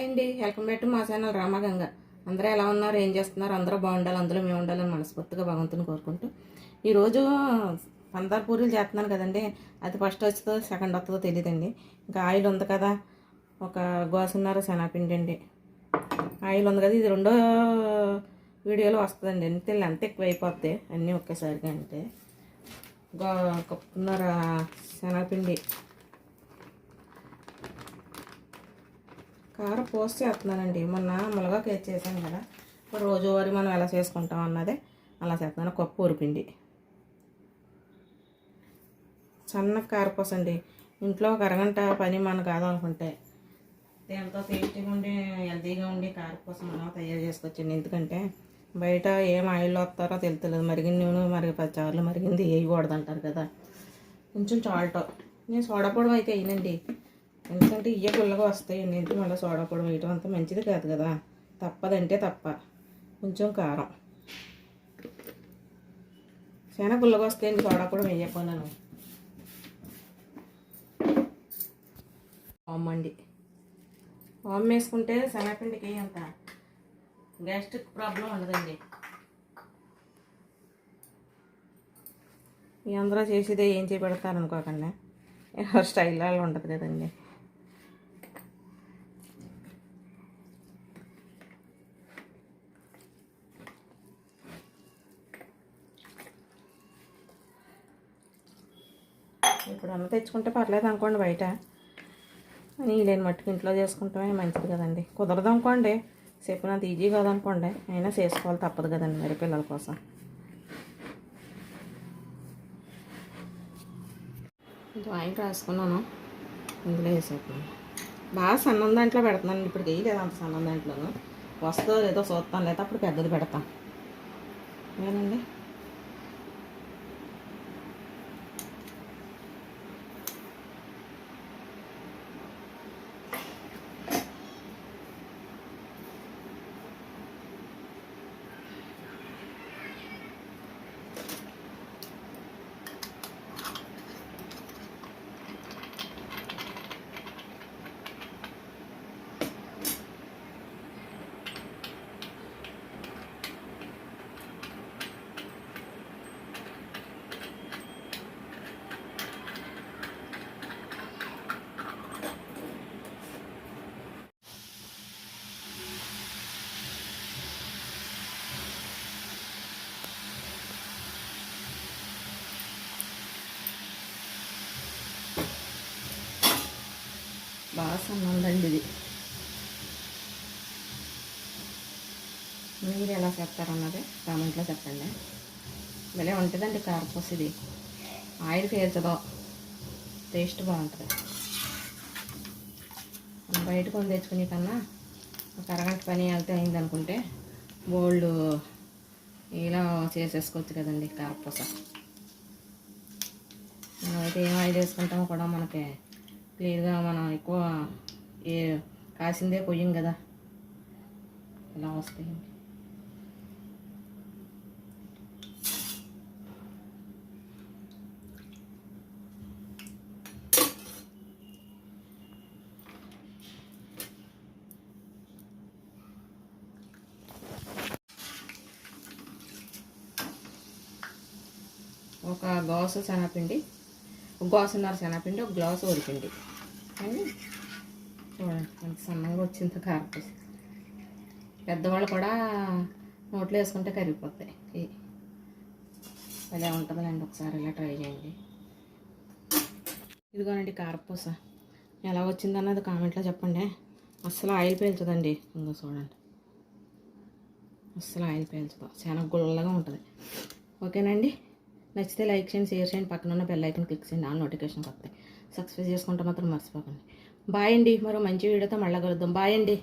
Hi అండి, welcome back to మా channel Ramganga. అందరూ ఎలా ఉన్నారు, ఏం చేస్తున్నారు? అందరూ బాగుండాలి, అందులో మేము ఉండాలని మనస్ఫూర్తిగా భగవంతుని కోరుకుంటూ ఈరోజు పందారు పూరీలు చేస్తున్నాను కదండి. అది ఫస్ట్ వస్తుందో సెకండ్ వస్తుందో తెలియదండి. ఇంకా ఆయిల్ ఉంది కదా, ఒక గోసున్నర శనగపిండి అండి. ఆయిల్ ఉంది కదా, ఇది రెండో వీడియోలో వస్తుందండి. అంత ఎక్కువ అయిపోద్ది అన్నీ ఒకేసారిగా. అంటే కప్పున్నర శనగపిండి, కారం పోస్ట్ చేస్తున్నానండి. మొన్న ములగాకు చేసాను కదా, ఇప్పుడు రోజువారీ మనం ఎలా చేసుకుంటాం అన్నదే అలా చేస్తున్నాను. కప్పు ఊరిపిండి, సన్న కారపోసండి. ఇంట్లో ఒక అరగంట పని మనం కాదనుకుంటే ఎంతో టేస్టీగా ఉండి హెల్తీగా ఉండి కారపోసం మనం తయారు చేసుకోవచ్చండి. ఎందుకంటే బయట ఏం ఆయిల్లో వస్తారో తెలుస్తలేదు. మరిగిన నూనె మరి 10 సార్లు మరిగింది వేయకూడదు అంటారు కదా. కొంచెం సాల్ట్, నేను సోడాపొడి అయితే వేయనండి, ఎందుకంటే ఇయ్య గుల్లగా వస్తాయండి. ఇంటి మళ్ళీ సోడాపొడి వేయటం అంత మంచిది కాదు కదా, తప్పదంటే తప్ప. కొంచెం కారం, చాలా గుల్లగా వస్తాయండి సోడాపొడి వేయకపోయినాను. ఓమండి, ఓం వేసుకుంటే శనగపిండికి అంత గ్యాస్ట్రిక్ ప్రాబ్లం ఉండదండి. ఈ అందరూ చేసేదే ఏం చేపెడతారు అనుకోకండి, ఎవరి స్టైల్ అలా ఉంటుంది కదండి. ఇప్పుడు అన్న తెచ్చుకుంటే పర్లేదు అనుకోండి, బయట నీళ్ళని మట్టుకు ఇంట్లో చేసుకుంటామే మంచిది కదండి. కుదరదు అనుకోండి, చెప్పినంత ఈజీ కాదనుకోండి, అయినా చేసుకోవాలి, తప్పదు కదండి మరి పిల్లల కోసం. కొంచెం ఆయిల్ రాసుకున్నాను, ఇందులో వేసేస్తున్నాను. బాగా సన్నం దాంట్లో పెడుతున్నాను. ఇప్పుడు వేయలేదు అంత సన్నం దాంట్లోనూ, వస్తుందో లేదో చూస్తాను, లేదా అప్పుడు పెద్దది పెడతాం ఏనండి. బాగా సన్నుందండి ఇది. మీరు ఎలా చేస్తారన్నది కామెంట్లో చెప్పండి. భలే ఉంటుందండి కారపూస. ఇది ఆయిల్ పీల్చదో, టేస్ట్ బాగుంటుంది. బయట కొని తెచ్చుకునే కన్నా ఒక అరగంట పని వెళ్తే అయిందనుకుంటే బోల్డ్ ఇలా చేసేసుకోవచ్చు కదండి కారపూస. మనమైతే ఏం ఆయిల్ వేసుకుంటామో కూడా మనకి క్లియర్గా, మనం ఎక్కువ కాసిందే కొయ్యం కదా, ఇలా వస్తాయండి. ఒక గ్లాసు శనగపిండి, ఒక గ్లాసున్నర శనగపిండి, ఒక గ్లాసు వరిపిండి అని చూడండి ఎంత సన్నగా వచ్చిందో కారపూస. పెద్దవాళ్ళు కూడా నోట్లో వేసుకుంటే కరిగిపోతాయి. ఇలా ఉంటుందండి, ఒకసారి ఇలా ట్రై చేయండి. ఇదిగోనండి కారపూస ఎలా వచ్చిందన్నది కామెంట్లో చెప్పండి. అస్సలు ఆయిల్ పీల్చదండి, ఇంకో చూడండి, అస్సలు ఆయిల్ పీల్చదు, చాలా గుల్లగా ఉంటుంది. ఓకేనండి, నచ్చితే లైక్ చేయండి, షేర్ చేయండి, పక్కన ఉన్న బెల్ ఐకాన్ క్లిక్ చేయండి, ఆల్ నోటిఫికేషన్ వస్తాయి. సబ్స్క్రైబ్ చేసుకుంటే మాత్రం మర్చిపోకండి. బాయ్ అండి, మరో మంచి వీడియోతో మళ్ళీ కలుద్దాం. బాయ్ అండి.